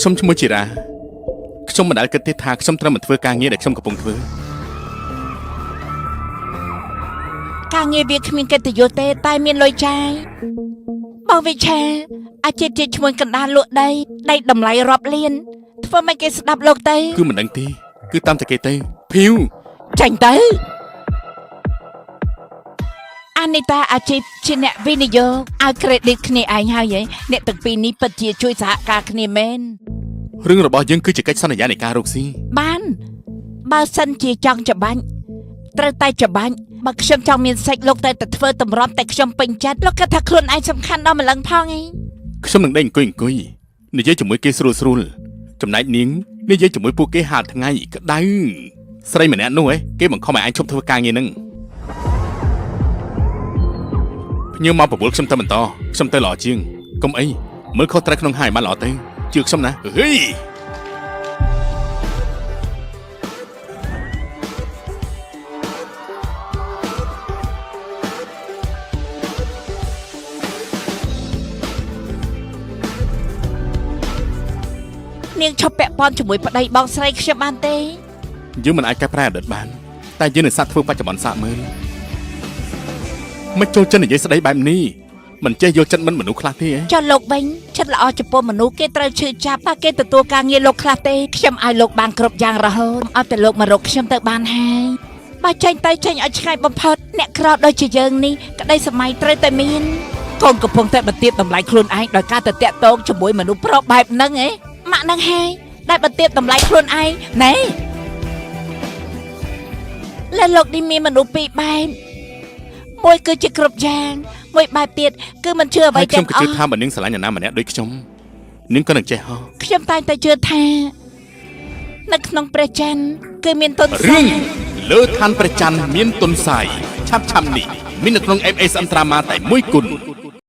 ខ្ញុំឈ្មោះជីរ៉ាខ្ញុំមិនដែលគិតទេថាខ្ញុំត្រូវមកធ្វើការងារដែលខ្ញុំកំពុងធ្វើការងារវាគ្មានកិត្តិយសទេតែមានលុយចាយបងវិឆាអាជីពជាឈ្មោះកណ្ដាលលក់ដីតម្លៃរាប់លានធ្វើមិនគេស្ដាប់លោកទៅគឺមិនដឹងទេគឺតាមតែគេទៅភីវចាញ់ទៅអានីតាអាជីពជាអ្នកវិនិយោគឲ្យ credit គ្នាឯងហើយអ្នកទាំងពីរនេះពិតជាជួយសហការគ្នាមែនរឿងរបស់យើងគឺជាកិច្ចសន្យានៃការរកស៊ីបានបើសិនជាចង់ច្បាញ់ត្រូវតែច្បាញ់បើខ្ញុំចង់មានសាច់លោកតែធ្វើតម្រាំតែខ្ញុំពេញចិត្តលោកគិតថាខ្លួនឯងសំខាន់ដល់ម្លឹងផងឯងខ្ញុំនឹងដេកអង្គុយនិយាយជាមួយគេស្រួលចំណែកនាងនិយាយជាមួយពួកគេហាលថ្ងៃក្តៅស្រីម្នាក់នោះគេបង្ខំឲ្យឯងឈប់ធ្វើការងារនឹងញើមកបបួលខ្ញុំទៅបន្តខ្ញុំទៅល្អជាងកុំអីមើលខុសត្រូវក្នុងហើយបានល្អទៅជឿខ្ញុំណាហេនាងឈប់ពាក់ព័ន្ធជាមួយប្តីបងស្រីខ្ញុំបានទេយើងមិនអាចកែប្រែអតីតបានតែយើងនឹងសាកធ្វើបច្ចុប្បន្នសាកមើលមិនចូលចិត្តនិយាយស្ដីបែបនេះមិនចេះយកចិត្តមិនមនុស្សខ្លះទេចុះលោកវិញចិត្តល្អចំពោះមនុស្សគេត្រូវឈឺចាប់តែគេទទួលការងារលោកខ្លះទេខ្ញុំឲ្យលោកបានគ្រប់យ៉ាងរហូតអត់តែលោកមករកខ្ញុំទៅបានហើយបើចេញទៅចេញឲ្យឆ្ងាយបំផុតអ្នកក្រដូចជាយើងនេះក្តីសម័យត្រូវតែមានកូនកំពុងតែបន្ទាបតម្លៃខ្លួនឯងដោយការទៅតាក់ទងជាមួយមនុស្សប្រុសបែបហ្នឹងម៉ាក់ហ្នឹងហើយដែលបន្ទាបតម្លៃខ្លួនឯងណែលើលោកនេះមានមនុស្សពីរបែបមួយគឺជាគ្រប់យ៉ាងមួយបែបទៀតគឺមិនជឿអ្វីទាំងអស់ខ្ញុំក៏ជឿថាបើនាងស្រឡាញ់អ្នកណាម្នាក់ដូចខ្ញុំនាងក៏នឹងចេះហោះខ្ញុំតែងតែជឿថានៅក្នុងព្រះច័ន្ទគឺមានទុនសាយរឿងលើឋានព្រះច័ន្ទមានទុនសាយឆាប់នេះមាននៅក្នុង FS អន្តរាមាតែមួយគុណ